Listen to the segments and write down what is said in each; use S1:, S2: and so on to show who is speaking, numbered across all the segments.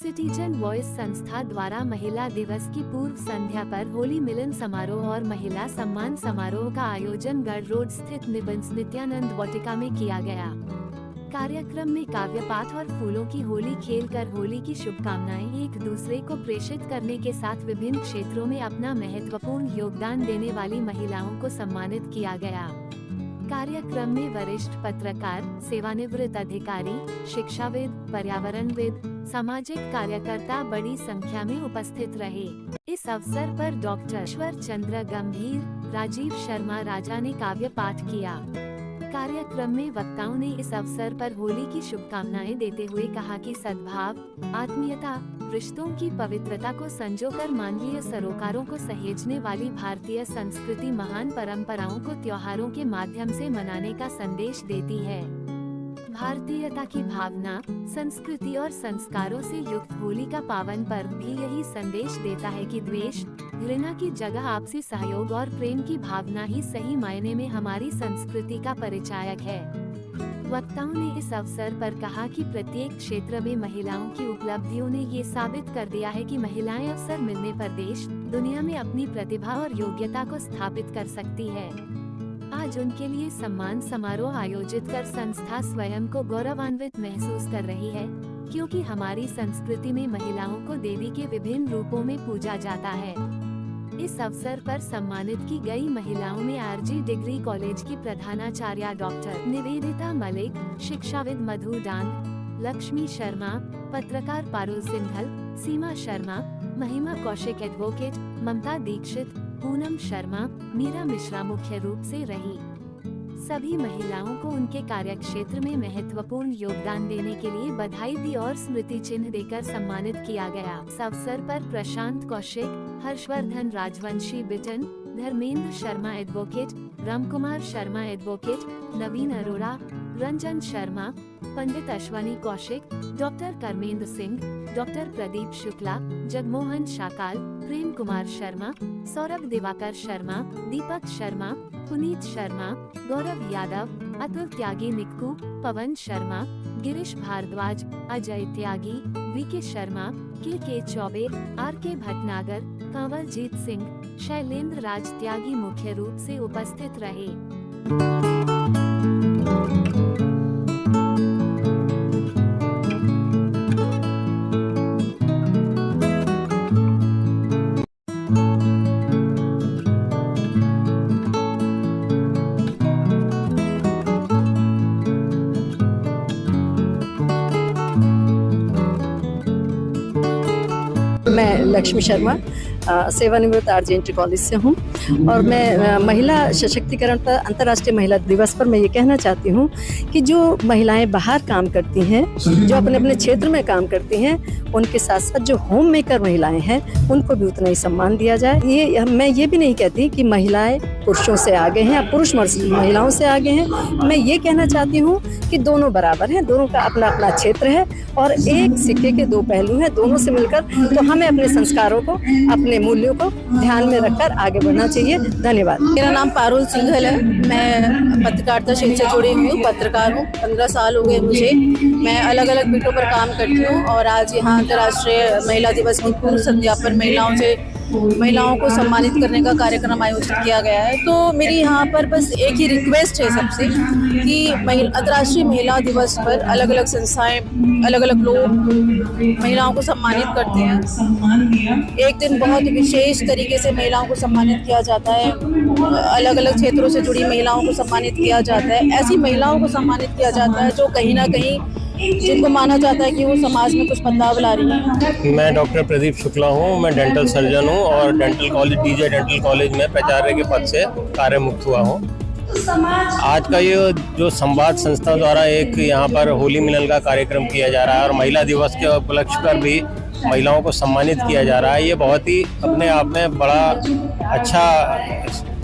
S1: Citizen voice संस्था द्वारा महिला दिवस की पूर्व संध्या पर होली मिलन समारोह और महिला सम्मान समारोह का आयोजन गढ़ रोड स्थित नित्यानंद वाटिका में किया गया। कार्यक्रम में काव्य पाठ और फूलों की होली खेलकर होली की शुभकामनाएं एक दूसरे को प्रेषित करने के साथ विभिन्न क्षेत्रों में अपना महत्वपूर्ण योगदान देने वाली महिलाओं को सम्मानित किया गया। कार्यक्रम में वरिष्ठ पत्रकार, सेवानिवृत्त अधिकारी, शिक्षाविद, पर्यावरणविद, सामाजिक कार्यकर्ता बड़ी संख्या में उपस्थित रहे। इस अवसर पर डॉक्टर ईश्वर चंद्र गंभीर, राजीव शर्मा राजा ने काव्य पाठ किया। कार्यक्रम में वक्ताओं ने इस अवसर पर होली की शुभकामनाएं देते हुए कहा कि सद्भाव, आत्मीयता, रिश्तों की पवित्रता को संजोकर मानवीय सरोकारों को सहेजने वाली भारतीय संस्कृति महान परंपराओं को त्योहारों के माध्यम से मनाने का संदेश देती है। भारतीयता की भावना, संस्कृति और संस्कारों से युक्त होली का पावन पर्व भी यही संदेश देता है कि द्वेष, घृणा की जगह आपसी सहयोग और प्रेम की भावना ही सही मायने में हमारी संस्कृति का परिचायक है। वक्ताओं ने इस अवसर पर कहा कि प्रत्येक क्षेत्र में महिलाओं की उपलब्धियों ने ये साबित कर दिया है कि महिलाएं अवसर मिलने पर देश, दुनिया में अपनी प्रतिभा और योग्यता को स्थापित कर सकती है। आज उनके लिए सम्मान समारोह आयोजित कर संस्था स्वयं को गौरवान्वित महसूस कर रही है, क्योंकि हमारी संस्कृति में महिलाओं को देवी के विभिन्न रूपों में पूजा जाता है। इस अवसर पर सम्मानित की गई महिलाओं में आरजी डिग्री कॉलेज की प्रधानाचार्य डॉक्टर निवेदिता मलिक, शिक्षाविद मधु डांग, लक्ष्मी शर्मा, पत्रकार पारुल सिंघल, सीमा शर्मा, महिमा कौशिक एडवोकेट, ममता दीक्षित, पूनम शर्मा, मीरा मिश्रा मुख्य रूप से रही। सभी महिलाओं को उनके कार्यक्षेत्र में महत्वपूर्ण योगदान देने के लिए बधाई दी और स्मृति चिन्ह देकर सम्मानित किया गया। इस अवसर पर प्रशांत कौशिक, हर्षवर्धन राजवंशी बिटन, धर्मेंद्र शर्मा एडवोकेट, रामकुमार शर्मा एडवोकेट, नवीन अरोड़ा, रंजन शर्मा, पंडित अश्वनी कौशिक, डॉक्टर कर्मेंद्र सिंह, डॉक्टर प्रदीप शुक्ला, जगमोहन शाकाल, प्रेम कुमार शर्मा, सौरभ दिवाकर शर्मा, दीपक शर्मा, पुनीत शर्मा, गौरव यादव, अतुल त्यागी निक्कू, पवन शर्मा, गिरीश भारद्वाज, अजय त्यागी, वीके शर्मा, के चौबे, आर.के. भटनागर, कंवलजीत सिंह, शैलेंद्र राज त्यागी मुख्य रूप से उपस्थित रहे।
S2: मैं लक्ष्मी शर्मा सेवानिवृत्त आरजे इंटर कॉलेज से हूँ और मैं महिला सशक्तिकरण पर अंतर्राष्ट्रीय महिला दिवस पर मैं ये कहना चाहती हूँ कि जो महिलाएं बाहर काम करती हैं, जो अपने अपने क्षेत्र में काम करती हैं, उनके साथ साथ जो होम मेकर महिलाएं हैं उनको भी उतना ही सम्मान दिया जाए। मैं ये भी नहीं कहती कि महिलाएं पुरुषों से आगे हैं या पुरुष महिलाओं से आगे हैं। मैं ये कहना चाहती हूँ कि दोनों बराबर हैं, दोनों का अपना अपना क्षेत्र है और एक सिक्के के दो पहलू हैं। दोनों से मिलकर तो हमें अपने संस्कारों को, अपने मूल्यों को ध्यान में रखकर आगे बढ़ना चाहिए। धन्यवाद।
S3: मेरा नाम पारुल सिंघल है। मैं पत्रकारिता क्षेत्र से जुड़ी हुई हूँ, पत्रकार हूँ। 15 साल हो गए मुझे। मैं अलग अलग पीठों पर काम करती हूँ और आज यहाँ अंतर्राष्ट्रीय महिला दिवस की पूर्व संध्या पर महिलाओं को सम्मानित करने का कार्यक्रम आयोजित किया गया है। तो मेरी यहाँ पर बस एक ही रिक्वेस्ट है सबसे कि अंतर्राष्ट्रीय महिला दिवस पर अलग अलग संस्थाएं, अलग अलग लोग महिलाओं को सम्मानित करते हैं। एक दिन बहुत विशेष तरीके से महिलाओं को सम्मानित किया जाता है, अलग अलग क्षेत्रों से जुड़ी महिलाओं को सम्मानित किया जाता है। ऐसी महिलाओं को सम्मानित किया जाता है जो कहीं ना कहीं जिनको माना जाता है कि वो समाज में कुछ बदलाव ला रही है।
S4: मैं डॉक्टर प्रदीप शुक्ला हूँ। मैं डेंटल सर्जन हूँ और डीजे डेंटल कॉलेज में प्राचार्य के पद से कार्य मुक्त हुआ हूँ। आज का ये जो संवाद संस्था द्वारा एक यहाँ पर होली मिलन का कार्यक्रम किया जा रहा है और महिला दिवस के उपलक्ष्य पर भी महिलाओं को सम्मानित किया जा रहा है, ये बहुत ही अपने आप में बड़ा अच्छा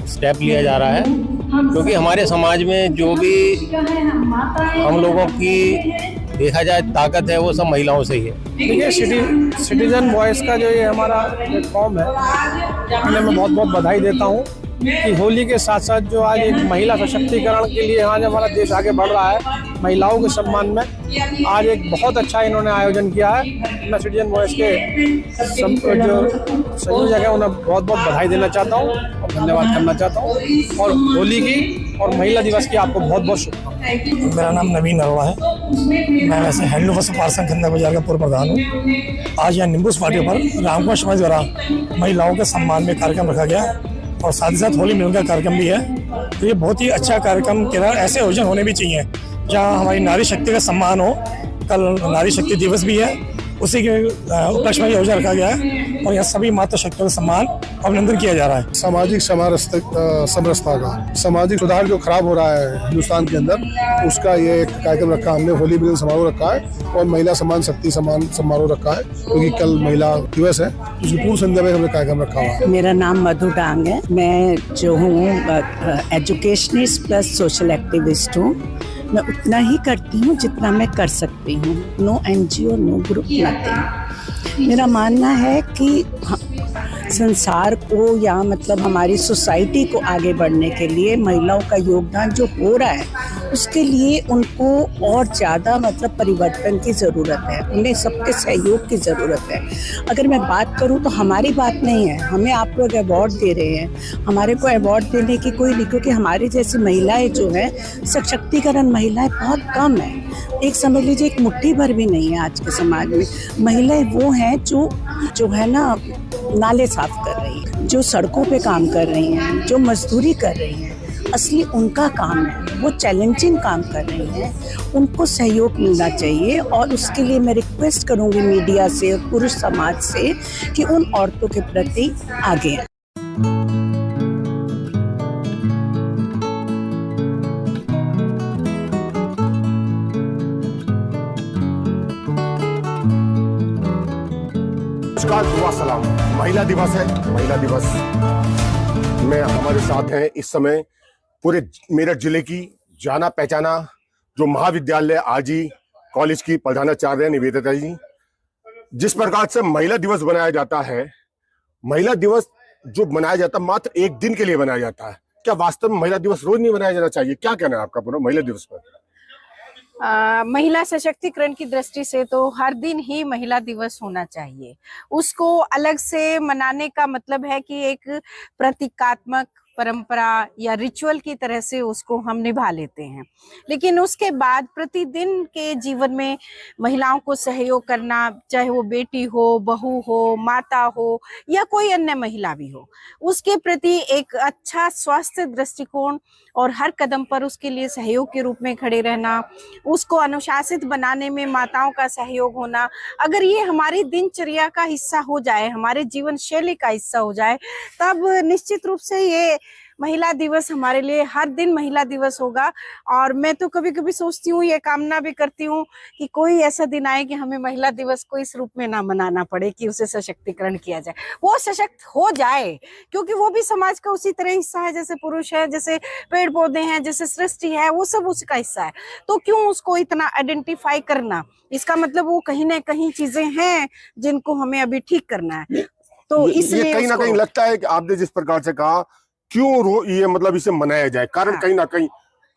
S4: स्टेप लिया जा रहा है, क्योंकि हमारे समाज में जो भी हम लोगों की देखा जाए ताकत है वो सब महिलाओं से ही है।
S5: देखिए, सिटीजन वॉइस का जो ये हमारा प्लेटफॉर्म है, मैं बहुत बहुत बधाई देता हूँ कि होली के साथ साथ जो आज एक महिला सशक्तिकरण के लिए आज हमारा देश आगे बढ़ रहा है, महिलाओं के सम्मान में आज एक बहुत अच्छा इन्होंने आयोजन किया है। मैं सिटीजन वॉइस के जो संयोजक है उन्हें बहुत बहुत बधाई देना चाहता हूँ और धन्यवाद करना चाहता हूँ, और होली की और महिला दिवस की आपको बहुत बहुत शुभकामनाएं।
S6: मेरा नाम नवीन अरोड़ा है। मैं वैसे हैंडलूम वस्त्र पार्षद खंडा बाजार का पूर्व प्रधान हूँ। आज यहाँ निम्बू पार्टी पर रामकुमार समाज द्वारा महिलाओं के सम्मान में कार्यक्रम रखा गया और साथ ही साथ होली मिलन का कार्यक्रम भी है। तो ये बहुत ही अच्छा कार्यक्रम के तरह ऐसे आयोजन होने भी चाहिए जहाँ हमारी नारी शक्ति का सम्मान हो। कल नारी शक्ति दिवस भी है, उसी के उपलक्ष्य में आयोजन रखा गया है और यहाँ सभी माता शक्तियों का सम्मान अभिनंदन किया जा रहा है।
S7: सामाजिक समरसता का सामाजिक सुधार जो खराब हो रहा है हिंदुस्तान के अंदर, उसका ये एक कार्यक्रम रखा हमने। होली मिलन समारोह रखा है और महिला सम्मान शक्ति सम्मान समारोह रखा है, क्योंकि कल महिला दिवस है। उसकी पूर्व संध्या में हमने कार्यक्रम रखा हुआ है।
S8: मेरा नाम मधु डांग है। मैं जो हूँ एजुकेशनिस्ट प्लस सोशल एक्टिविस्ट हूँ। मैं उतना ही करती हूँ जितना मैं कर सकती हूँ। No NGO, no group, nothing. मेरा मानना है कि संसार को या मतलब हमारी सोसाइटी को आगे बढ़ने के लिए महिलाओं का योगदान जो हो रहा है, उसके लिए उनको और ज़्यादा मतलब परिवर्तन की ज़रूरत है। उन्हें सबके सहयोग की ज़रूरत है। अगर मैं बात करूँ तो हमारी बात नहीं है, हमें आप लोग अवार्ड दे रहे हैं, हमारे को अवार्ड देने की कोई नहीं, क्योंकि हमारी जैसी महिलाएं जो है सशक्तिकरण महिलाएं बहुत कम है। एक समझ लीजिए एक मुट्ठी भर भी नहीं है आज के समाज में। महिलाएं वो हैं जो है ना नाले साफ कर रही हैं, जो सड़कों पे काम कर रही हैं, जो मजदूरी कर रही हैं, असली उनका काम है। वो चैलेंजिंग काम कर रही हैं, उनको सहयोग मिलना चाहिए। और उसके लिए मैं रिक्वेस्ट करूंगी मीडिया से और पुरुष समाज से कि उन औरतों के प्रति आगे आएं।
S9: नमस्कार, दुआ सलाम। महिला दिवस है। महिला दिवस में हमारे साथ हैं इस समय पूरे मेरठ जिले की जाना पहचाना जो महाविद्यालय आजी कॉलेज की प्रधानाचार्य निवेदिता जी। जिस प्रकार से महिला दिवस बनाया जाता है, महिला दिवस जो मनाया जाता है मात्र एक दिन के लिए बनाया जाता है। क्या वास्तव में महिला दिवस रोज नहीं मनाया जाना चाहिए? क्या कहना है आपका पूरा महिला दिवस पर?
S10: महिला सशक्तिकरण की दृष्टि से तो हर दिन ही महिला दिवस होना चाहिए। उसको अलग से मनाने का मतलब है कि एक प्रतीकात्मक परंपरा या रिचुअल की तरह से उसको हम निभा लेते हैं, लेकिन उसके बाद प्रतिदिन के जीवन में महिलाओं को सहयोग करना, चाहे वो बेटी हो, बहू हो, माता हो या कोई अन्य महिला भी हो, उसके प्रति एक अच्छा स्वास्थ्य दृष्टिकोण और हर कदम पर उसके लिए सहयोग के रूप में खड़े रहना, उसको अनुशासित बनाने में माताओं का सहयोग होना, अगर ये हमारी दिनचर्या का हिस्सा हो जाए, हमारे जीवन शैली का हिस्सा हो जाए, तब निश्चित रूप से ये महिला दिवस हमारे लिए हर दिन महिला दिवस होगा। और मैं तो कभी कभी सोचती हूँ, ये कामना भी करती हूँ कि कोई ऐसा दिन आए कि हमें महिला दिवस को इस रूप में ना मनाना पड़े, कि उसे सशक्तिकरण किया जाए, वो सशक्त हो जाए, क्योंकि वो भी समाज का उसी तरह हिस्सा है जैसे पुरुष है, जैसे पेड़ पौधे हैं, जैसे सृष्टि है, वो सब उसका हिस्सा है। तो क्यों उसको इतना आइडेंटिफाई करना? इसका मतलब वो कहीं ना कहीं चीजें हैं जिनको हमें अभी ठीक करना है। तो इसलिए
S9: कहीं ना कहीं लगता है कि आपने जिस प्रकार से कहा क्यों ये मतलब इसे मनाया जाए, कारण कहीं ना कहीं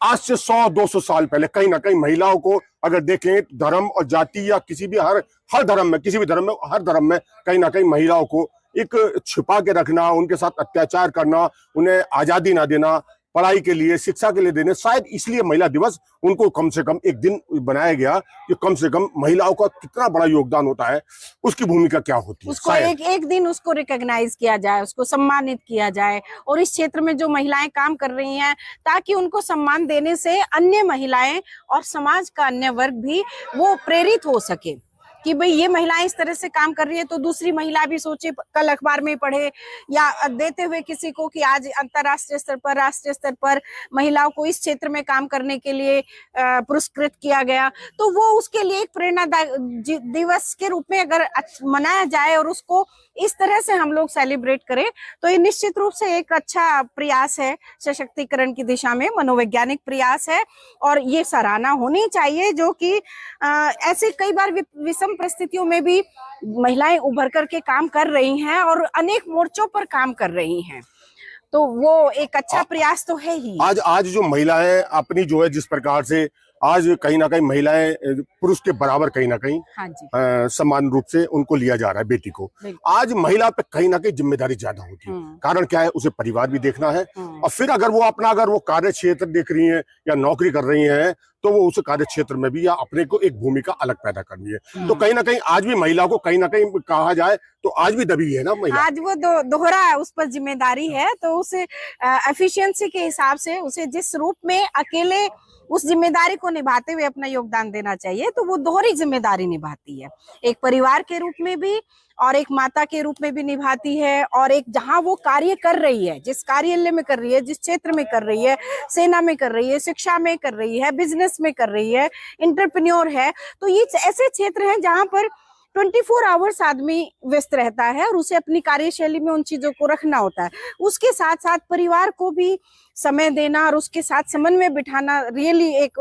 S9: आज से 100-200 साल पहले कहीं ना कहीं महिलाओं को अगर देखें धर्म और जाति या किसी भी हर धर्म में, किसी भी धर्म में, हर धर्म में कहीं ना कहीं महिलाओं को एक छिपा के रखना, उनके साथ अत्याचार करना, उन्हें आजादी ना देना, पढ़ाई के लिए, शिक्षा के लिए देने, शायद इसलिए महिला दिवस उनको कम से कम एक दिन बनाया गया कि कम से कम महिलाओं का कितना बड़ा योगदान होता है, उसकी भूमिका क्या होती है,
S10: उसको एक दिन उसको रिकॉग्नाइज किया जाए, उसको सम्मानित किया जाए। और इस क्षेत्र में जो महिलाएं काम कर रही हैं, ताकि उनको सम्मान देने से अन्य महिलाएं और समाज का अन्य वर्ग भी वो प्रेरित हो सके कि भाई ये महिलाएं इस तरह से काम कर रही है, तो दूसरी महिला भी सोचे, कल अखबार में पढ़े या देते हुए किसी को कि आज अंतर्राष्ट्रीय स्तर पर, राष्ट्रीय स्तर पर महिलाओं को इस क्षेत्र में काम करने के लिए पुरस्कृत किया गया, तो वो उसके लिए एक प्रेरणा दिवस के रूप में अगर मनाया जाए और उसको इस तरह से हम लोग सेलिब्रेट करें, तो ये निश्चित रूप से एक अच्छा प्रयास है सशक्तिकरण की दिशा में, मनोवैज्ञानिक प्रयास है और ये सराहना होनी चाहिए। जो कि ऐसे कई बार विषम परिस्थितियों में भी महिलाएं उभर करके काम कर रही हैं और अनेक मोर्चों पर काम कर रही हैं। तो वो एक अच्छा प्रयास तो है ही।
S9: आज जो महिलाएं अपनी जो है जिस प्रकार से आज कहीं ना कहीं महिलाएं पुरुष के बराबर कहीं ना कहीं
S10: हाँ जी।
S9: समान रूप से उनको लिया जा रहा है बेटी को। आज महिला पे कहीं ना कहीं जिम्मेदारी ज्यादा होती है। कारण क्या है, उसे परिवार भी देखना है और फिर अगर वो कार्य क्षेत्र देख रही है या नौकरी कर रही है तो वो उस कार्य क्षेत्र में भी या अपने को एक भूमिका अलग पैदा करनी है। तो कहीं ना कहीं आज भी महिला को कहीं ना कहीं कहा जाए तो आज भी दबी है ना महिला।
S10: आज वो दोहरा उस पर जिम्मेदारी है, तो उस एफिशिएंसी के हिसाब से उसे जिस रूप में अकेले उस जिम्मेदारी को निभाते हुए अपना योगदान देना चाहिए, तो वो दोहरी जिम्मेदारी निभाती है, एक परिवार के रूप में भी और एक माता के रूप में भी निभाती है। और एक जहां वो कार्य कर रही है, जिस कार्यालय में कर रही है, जिस क्षेत्र में कर रही है, सेना में कर रही है, शिक्षा में कर रही है, बिजनेस में कर रही है, एंटरप्रेन्योर है, तो ये ऐसे क्षेत्र हैं जहां पर 24 आवर्स आदमी व्यस्त रहता है और उसे अपनी कार्यशैली में उन चीजों को रखना होता है। उसके साथ साथ परिवार को भी समय देना और उसके साथ समन्वय बिठाना रियली एक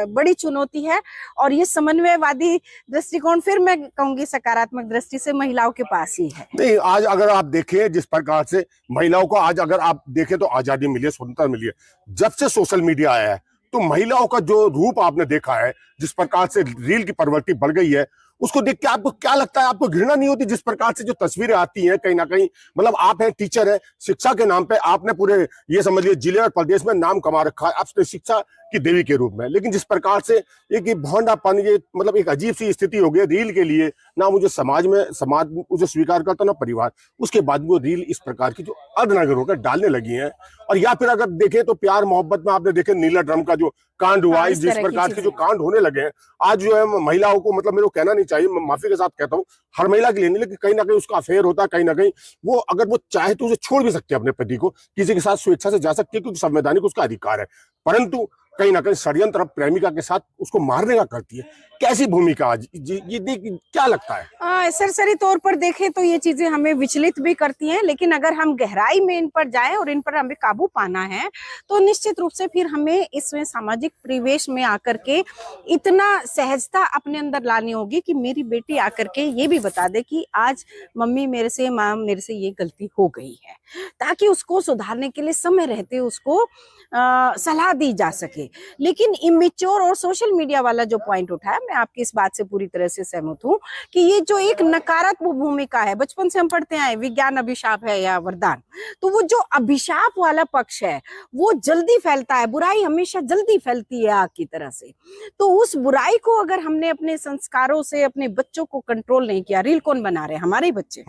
S10: बड़ी चुनौती है। और ये समन्वयवादी दृष्टिकोण फिर मैं कहूंगी सकारात्मक दृष्टि से महिलाओं के पास ही है।
S9: नहीं, आज अगर आप देखें जिस प्रकार से महिलाओं को आज अगर आप देखें तो आजादी मिली है, स्वतंत्रता मिली है। जब से सोशल मीडिया आया है तो महिलाओं का जो रूप आपने देखा है, जिस प्रकार से रील की प्रवृत्ति बढ़ गई है, उसको देख के आपको क्या लगता है? आपको घृणा नहीं होती? जिस प्रकार से जो तस्वीरें आती हैं कहीं ना कहीं, मतलब आप हैं टीचर है, शिक्षा के नाम पे आपने पूरे ये समझ लिया जिले और प्रदेश में नाम कमा रखा है आपने शिक्षा की देवी के रूप में, लेकिन जिस प्रकार से एक भौंडापन, ये मतलब एक अजीब सी स्थिति हो गई रील के लिए, ना मुझे समाज मुझे स्वीकार करता ना परिवार। उसके बाद वो रील इस प्रकार की जो अर्धनगर होकर डालने लगी हैं। और या फिर अगर देखें तो प्यार मोहब्बत में आपने देखे नीला ड्रम का जो कांड हुआ है, जिस प्रकार के जो कांड होने लगे हैं आज जो है महिलाओं को, मतलब मेरे को कहना नहीं चाहिए, मैं माफी के साथ कहता हूँ, हर महिला के लिए नहीं, लेकिन कहीं ना कहीं उसका अफेयर होता है। कहीं ना कहीं वो अगर वो चाहे तो उसे छोड़ भी सकती है अपने पति को, किसी के साथ स्वेच्छा से जा सकती है, क्योंकि संवैधानिक उसका अधिकार है। परंतु कहीं ना कहीं षड्यंत्र प्रेमिका के साथ उसको मारने का करती है। कैसी भूमिका आज ये क्या लगता है?
S10: सरसरी तौर पर देखें तो ये चीजें हमें विचलित भी करती हैं, लेकिन अगर हम गहराई में इन पर जाएं और इन पर हमें काबू पाना है तो निश्चित रूप से फिर हमें इसमें सामाजिक परिवेश में आकर के इतना सहजता अपने अंदर लानी होगी कि मेरी बेटी आकर के ये भी बता दे कि आज मम्मी मेरे से, माँ मेरे से ये गलती हो गई है, ताकि उसको सुधारने के लिए समय रहते उसको सलाह दी जा सके। लेकिन इमेच्योर और सोशल मीडिया वाला जो पॉइंट उठाया, मैं आपकी इस बात से पूरी तरह से सहमत हूँ कि ये जो एक नकारात्मक भूमिका है, बचपन से हम पढ़ते आए विज्ञान अभिशाप है या वरदान, तो वो जो अभिशाप वाला पक्ष है वो जल्दी फैलता है, बुराई हमेशा जल्दी फैलती है आग की तरह से। तो उस बुराई को अगर हमने अपने संस्कारों से अपने बच्चों को कंट्रोल नहीं किया, रील कौन बना रहे हैं? हमारे ही बच्चे।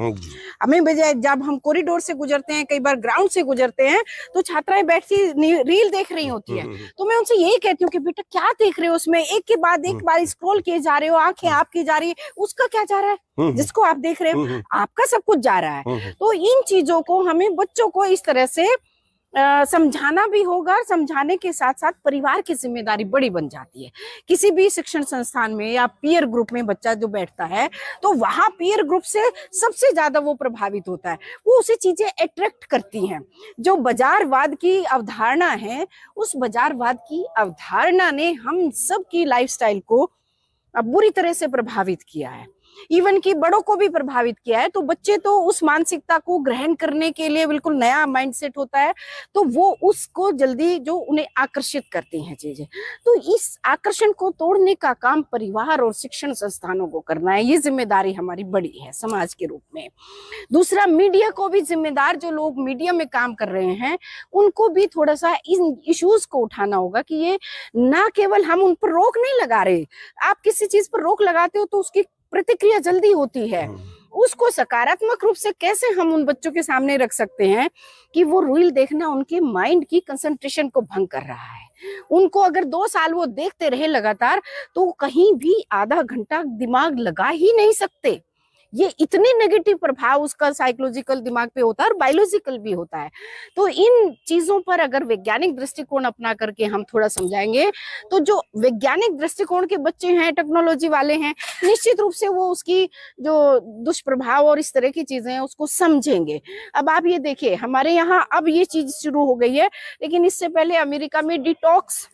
S10: हमें बजाय जब हम कॉरिडोर से गुजरते हैं, कई बार ग्राउंड से गुजरते हैं, तो छात्राएं बैठी रील देख रही होती है, तो मैं उनसे यही कहती हूँ कि बेटा क्या देख रहे हो उसमें, एक के बाद एक बार स्क्रॉल किए जा रहे हो, आंखें आपकी जा रही है, उसका क्या जा रहा है? जिसको आप देख रहे हो आपका सब कुछ जा रहा है। तो इन चीजों को हमें बच्चों को इस तरह से समझाना भी होगा, और समझाने के साथ साथ परिवार की जिम्मेदारी बड़ी बन जाती है। किसी भी शिक्षण संस्थान में या पीयर ग्रुप में बच्चा जो बैठता है, तो वहां पीयर ग्रुप से सबसे ज्यादा वो प्रभावित होता है, वो उसे चीजें अट्रैक्ट करती हैं। जो बाजारवाद की अवधारणा है, उस बाजारवाद की अवधारणा ने हम सब की लाइफस्टाइल को बुरी तरह से प्रभावित किया है, इवन कि बड़ों को भी प्रभावित किया है। तो बच्चे तो उस मानसिकता को ग्रहण करने के लिए बिल्कुल नया माइंडसेट होता है, तो वो उसको जल्दी जो उन्हें आकर्षित करती हैं चीजें। तो इस आकर्षण को तोड़ने का काम परिवार और शिक्षण संस्थानों को करना है, ये जिम्मेदारी हमारी बड़ी है समाज के रूप में। दूसरा, मीडिया को भी जिम्मेदार, जो लोग मीडिया में काम कर रहे हैं उनको भी थोड़ा सा इन इश्यूज को उठाना होगा कि ये ना केवल हम उन पर रोक नहीं लगा रहे, आप किसी चीज पर रोक लगाते हो तो उसकी प्रतिक्रिया जल्दी होती है, उसको सकारात्मक रूप से कैसे हम उन बच्चों के सामने रख सकते हैं कि वो रील देखना उनके माइंड की कंसंट्रेशन को भंग कर रहा है। उनको अगर 2 साल वो देखते रहे लगातार, तो कहीं भी आधा घंटा दिमाग लगा ही नहीं सकते। ये इतने नेगेटिव प्रभाव उसका साइकोलॉजिकल दिमाग पे होता है और बायोलॉजिकल भी होता है। तो इन चीजों पर अगर वैज्ञानिक दृष्टिकोण अपना करके हम थोड़ा समझाएंगे, तो जो वैज्ञानिक दृष्टिकोण के बच्चे हैं, टेक्नोलॉजी वाले हैं, निश्चित रूप से वो उसकी जो दुष्प्रभाव और इस तरह की चीजें हैं उसको समझेंगे। अब आप ये देखिए, हमारे यहाँ अब ये चीज शुरू हो गई है, लेकिन इससे पहले अमेरिका में detox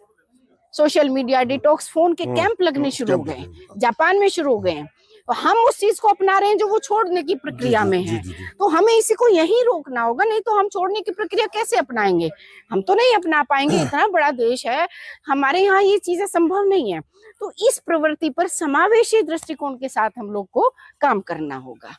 S10: social media, detox phone के कैंप लगने शुरू हो गए, जापान में शुरू हो गए हैं। हम उस चीज को अपना रहे हैं जो वो छोड़ने की प्रक्रिया में है। तो हमें इसी को यही रोकना होगा, नहीं तो हम छोड़ने की प्रक्रिया कैसे अपनाएंगे? हम तो नहीं अपना पाएंगे, इतना बड़ा देश है, हमारे यहाँ ये चीजें संभव नहीं है। तो इस प्रवृत्ति पर समावेशी दृष्टिकोण के साथ हम लोग को काम करना होगा।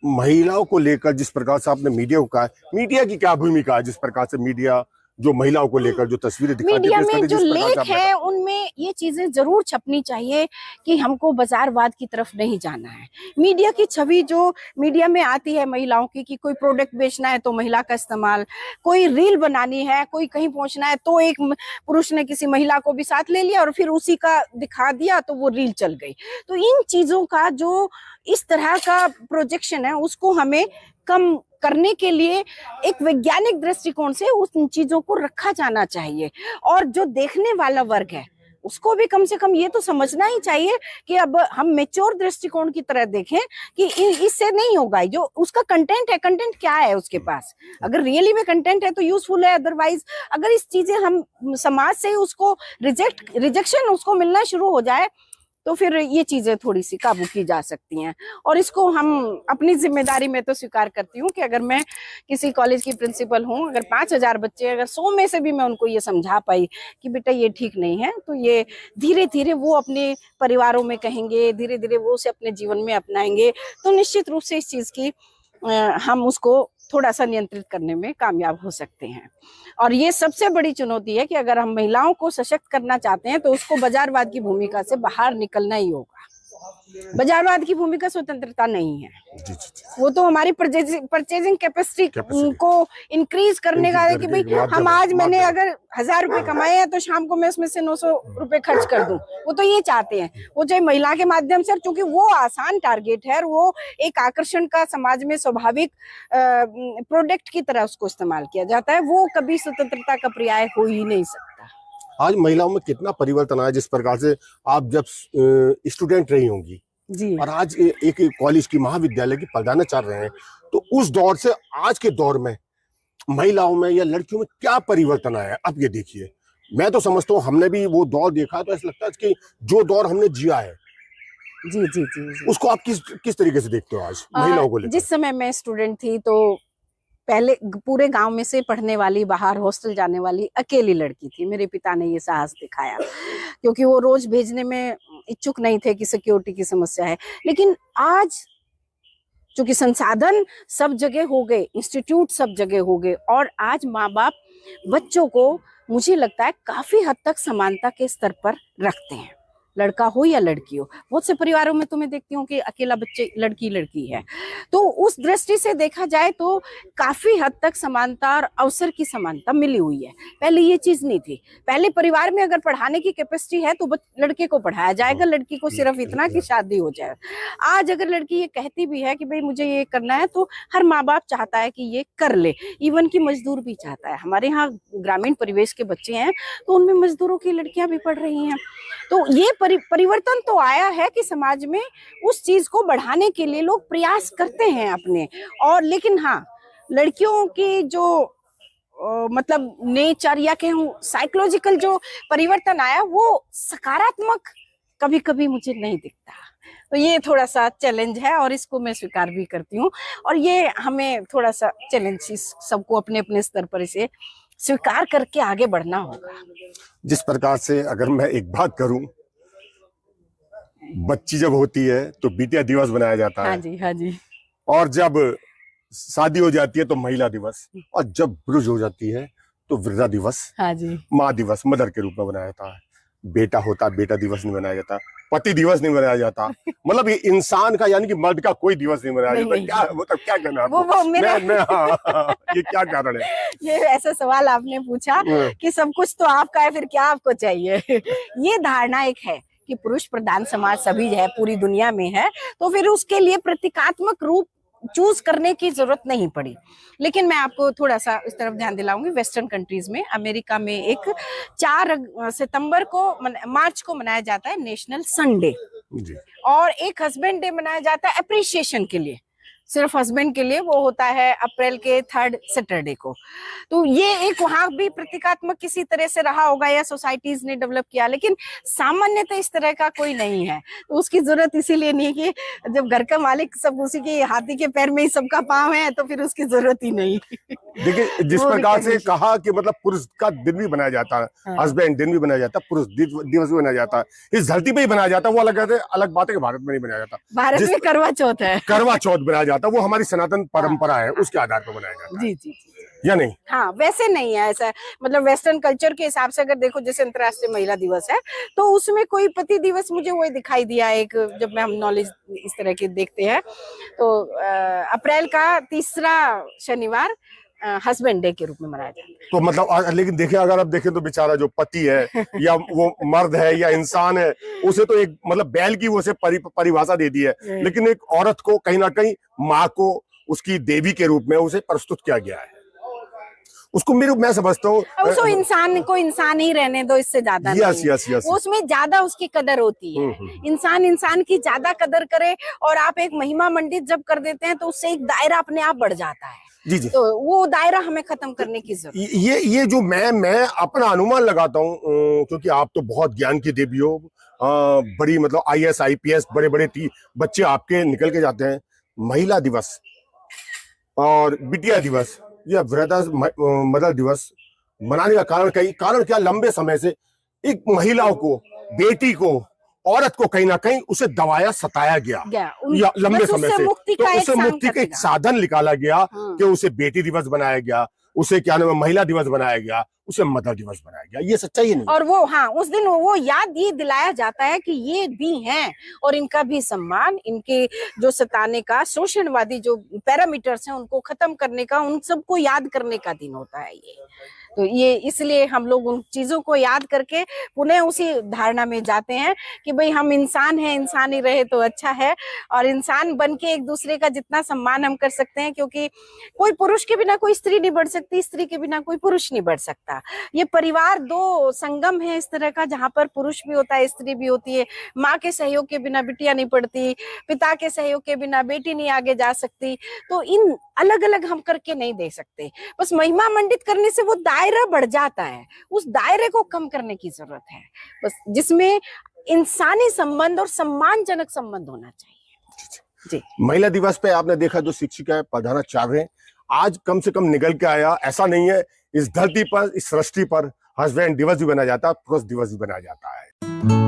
S9: महिलाओं को लेकर जिस प्रकार से आपने मीडिया को कहा, मीडिया की क्या भूमिका है? जिस प्रकार से मीडिया जो महिलाओं को लेकर जो तस्वीरें दिखाती है,
S10: मीडिया में जो लेख है उनमें ये चीजें जरूर छपनी चाहिए कि हमको बाजारवाद की तरफ नहीं जाना है। मीडिया की छवि जो मीडिया में आती है महिलाओं की, कि कोई प्रोडक्ट बेचना है तो महिला का इस्तेमाल, कोई रील बनानी है, कोई कहीं पहुंचना है तो एक पुरुष ने किसी महिला को भी साथ ले लिया और फिर उसी का दिखा दिया तो वो रील चल गई। तो इन चीजों का जो इस तरह का प्रोजेक्शन है उसको हमें कम करने के लिए एक वैज्ञानिक दृष्टिकोण से उस चीजों को रखा जाना चाहिए। और जो देखने वाला वर्ग है उसको भी कम से कम ये तो समझना ही चाहिए कि अब हम मेच्योर दृष्टिकोण की तरह देखें कि इससे नहीं होगा। जो उसका कंटेंट है, कंटेंट क्या है उसके पास, अगर रियली में कंटेंट है तो यूजफुल है, अदरवाइज अगर इस चीजें हम समाज से उसको रिजेक्शन उसको मिलना शुरू हो जाए तो फिर ये चीजें थोड़ी सी काबू की जा सकती हैं। और इसको हम अपनी जिम्मेदारी में तो स्वीकार करती हूँ कि अगर मैं किसी कॉलेज की प्रिंसिपल हूँ, अगर 5000 बच्चे, अगर 100 में से भी मैं उनको ये समझा पाई कि बेटा ये ठीक नहीं है, तो ये धीरे धीरे वो अपने परिवारों में कहेंगे, धीरे धीरे वो उसे अपने जीवन में अपनाएंगे, तो निश्चित रूप से इस चीज की हम उसको थोड़ा सा नियंत्रित करने में कामयाब हो सकते हैं। और ये सबसे बड़ी चुनौती है कि अगर हम महिलाओं को सशक्त करना चाहते हैं तो उसको बाजारवाद की भूमिका से बाहर निकलना ही होगा। बाजारवाद की भूमिका स्वतंत्रता नहीं है, वो तो हमारी परचेजिंग कैपेसिटी को इंक्रीज करने का है कि भाई हम आज मैंने अगर 1000 रुपए कमाए हैं तो शाम को मैं उसमें से 900 रुपए खर्च कर दूं। वो तो ये चाहते हैं, वो चाहे महिला के माध्यम से, क्योंकि वो आसान टारगेट है और वो एक आकर्षण का समाज में स्वाभाविक प्रोडक्ट की तरह उसको इस्तेमाल किया जाता है। वो कभी स्वतंत्रता का पर्याय हो ही नहीं सकता।
S9: आज महिलाओं में कितना परिवर्तन आया, जिस प्रकार से आप जब स्टूडेंट रही होंगी
S10: जी,
S9: और आज एक कॉलेज की महाविद्यालय की प्रधानाचार्य रहे हैं, तो उस दौर से आज के दौर में महिलाओं में या लड़कियों में क्या परिवर्तन आया? अब ये देखिए, मैं तो समझता हूँ हमने भी वो दौर देखा, तो ऐसा लगता है कि जो दौर हमने जिया है
S10: जी जी जी,
S9: उसको आप किस तरीके से देखते हो आज महिलाओं को लेकर?
S10: जिस समय मैं स्टूडेंट थी तो पहले पूरे गांव में से पढ़ने वाली, बाहर हॉस्टल जाने वाली अकेली लड़की थी। मेरे पिता ने ये साहस दिखाया क्योंकि वो रोज भेजने में इच्छुक नहीं थे कि सिक्योरिटी की समस्या है। लेकिन आज चूंकि संसाधन सब जगह हो गए, इंस्टीट्यूट सब जगह हो गए, और आज माँ बाप बच्चों को मुझे लगता है काफी हद तक समानता के स्तर पर रखते हैं, लड़का हो या लड़की हो। बहुत से परिवारों में तो मैं देखती हूँ कि अकेला बच्चे लड़की है। तो उस दृष्टि से देखा जाए तो काफी हद तक समानता और अवसर की समानता मिली हुई है। पहले ये चीज नहीं थी। पहले परिवार में अगर पढ़ाने की कैपेसिटी है तो लड़के को पढ़ाया जाएगा, लड़की को सिर्फ इतना कि शादी हो जाए। आज अगर लड़की ये कहती भी है कि भाई मुझे ये करना है तो हर माँ बाप चाहता है कि ये कर ले, इवन की मजदूर भी चाहता है। हमारे यहाँ ग्रामीण परिवेश के बच्चे हैं तो उनमें मजदूरों की लड़कियां भी पढ़ रही हैं। तो ये परिवर्तन तो आया है कि समाज में उस चीज को बढ़ाने के लिए लोग प्रयास करते हैं अपने। और लेकिन हाँ, लड़कियों की जो मतलब नेचर या कहूँ साइकोलॉजिकल जो परिवर्तन आया वो सकारात्मक कभी कभी मुझे नहीं दिखता। तो ये थोड़ा सा चैलेंज है और इसको मैं स्वीकार भी करती हूँ। और ये हमें थोड़ा सा चैलेंज सबको अपने अपने स्तर पर इसे स्वीकार करके आगे बढ़ना होगा।
S9: जिस प्रकार से अगर मैं एक बात करूं, बच्ची जब होती है तो बिटिया दिवस बनाया जाता है।
S10: हाँ जी, हाँ जी।
S9: और जब शादी हो जाती है तो महिला दिवस, और जब बुजुर्ग हो जाती है तो वृद्धा दिवस,
S10: हाँ जी,
S9: माँ दिवस, मदर के रूप में बनाया जाता है। बेटा होता बेटा दिवस नहीं बनाया जाता, पति दिवस नहीं बनाया जाता, मतलब ये इंसान का यानी कि मर्द का कोई दिवस नहीं बनाया जाता। क्या मतलब क्या कहना है आपको? ये क्या कारण है?
S10: ये ऐसा सवाल आपने पूछा कि सब कुछ तो आपका है, फिर क्या आपको चाहिए? ये धारणा एक है कि पुरुष प्रधान समाज सभी है, पूरी दुनिया में है, तो फिर उसके लिए प्रतीकात्मक रूप चूज करने की जरूरत नहीं पड़ी। लेकिन मैं आपको थोड़ा सा इस तरफ ध्यान दिलाऊंगी। वेस्टर्न कंट्रीज में, अमेरिका में एक 4 सितंबर को मार्च को मनाया जाता है नेशनल संडे, और एक हस्बैंड डे मनाया जाता है अप्रिसिएशन के लिए। सिर्फ हस्बैंड के लिए, वो होता है अप्रैल के 3rd सैटरडे को। तो ये एक वहां भी प्रतीकात्मक किसी तरह से रहा होगा या सोसाइटीज ने डेवलप किया, लेकिन सामान्यतः इस तरह का कोई नहीं है। तो उसकी जरूरत इसीलिए नहीं है कि जब घर का मालिक सब उसी के हाथी के पैर में ही सबका पाँव है तो फिर उसकी जरूरत ही नहीं।
S9: देखिए जिस प्रकार से कहा कि मतलब पुरुष का दिन भी बनाया जाता है, हस्बैंड दिन भी बनाया जाता है, पुरुष दिवस भी बनाया जाता है, इस धरती पे ही बनाया जाता है, वो अलग बात है कि भारत में नहीं बनाया जाता।
S10: भारत में करवा चौथ है,
S9: करवा चौथ बनाया जाता है, वो हमारी सनातन परंपरा है, उसके आधार पर बनाया जाता है।
S10: जी
S9: या नहीं?
S10: हाँ, वैसे नहीं है ऐसा। मतलब वेस्टर्न कल्चर के हिसाब से अगर देखो, जैसे अंतर्राष्ट्रीय महिला दिवस है तो उसमें कोई पति दिवस मुझे वही दिखाई दिया एक, जब हम नॉलेज इस तरह के देखते हैं तो अप्रैल का 3रा शनिवार हस्बैंड डे के रूप में मनाया जाता है।
S9: तो मतलब लेकिन देखिए, अगर आप देखें तो बेचारा जो पति है या वो मर्द है या इंसान है, उसे तो एक मतलब बैल की वो से परिभाषा दे दी है, लेकिन एक औरत को कहीं ना कहीं माँ को उसकी देवी के रूप में उसे प्रस्तुत किया गया है। उसको मैं समझता हूँ
S10: उसको इंसान को इंसान ही रहने दो, इससे ज्यादा
S9: यस
S10: उसमें ज्यादा उसकी कदर होती है। इंसान की ज्यादा कदर करे, और आप एक महिमा मंडित जब कर देते हैं तो उससे एक दायरा अपने आप बढ़ जाता है।
S9: जी
S10: तो वो दायरा हमें खत्म करने की जरूरत।
S9: ये जो मैं अपना अनुमान लगाता हूँ, क्योंकि आप तो बहुत ज्ञान की देवी हो, बड़ी मतलब IAS IPS बड़े बच्चे आपके निकल के जाते हैं। महिला दिवस और बिटिया दिवस या मदर दिवस मनाने का कारण क्या, लंबे समय से एक महिलाओं को, बेटी को, औरत को कहीं ना कहीं उसे दबाया सताया गया या लंबे समय से, तो उसे मुक्ति का एक साधन निकाला गया कि उसे बेटी दिवस बनाया गया, उसे क्या नाम है महिला दिवस बनाया गया, उसे मदर दिवस बनाया गया। ये सच्चाई है नहीं?
S10: और वो हाँ, उस दिन वो याद ये दिलाया जाता है कि ये भी हैं और इनका भी सम्मान, इनके जो सताने का, शोषणवादी जो पैरामीटर्स हैं उनको खत्म करने का, उन सबको याद करने का दिन होता है ये। तो ये इसलिए हम लोग उन चीजों को याद करके पुनः उसी धारणा में जाते हैं कि भाई हम इंसान हैं, इंसान ही रहे तो अच्छा है, और इंसान बन के एक दूसरे का जितना सम्मान हम कर सकते हैं, क्योंकि कोई पुरुष के बिना कोई स्त्री नहीं बढ़ सकती, स्त्री के बिना कोई पुरुष नहीं बढ़ सकता। ये परिवार 2 संगम है इस तरह का, जहाँ पर पुरुष भी होता है, स्त्री भी होती है। माँ के सहयोग के बिना बिटिया नहीं पढ़ती, पिता के सहयोग के बिना बेटी नहीं आगे जा सकती। तो इन अलग अलग हम करके नहीं दे सकते, बस महिमा मंडित करने से वो दायरा बढ़ जाता है। उस दायरे को कम करने की जरूरत है, बस जिसमें इंसानी संबंध और सम्मानजनक संबंध होना चाहिए। जी,
S9: महिला दिवस पे आपने देखा जो शिक्षिका है, प्रधानाचार्य आज कम से कम निकल के आया। ऐसा नहीं है, इस धरती पर, इस सृष्टि पर हस्बैंड दिवस भी बनाया जाता है, पुरुष दिवस भी बनाया जाता है।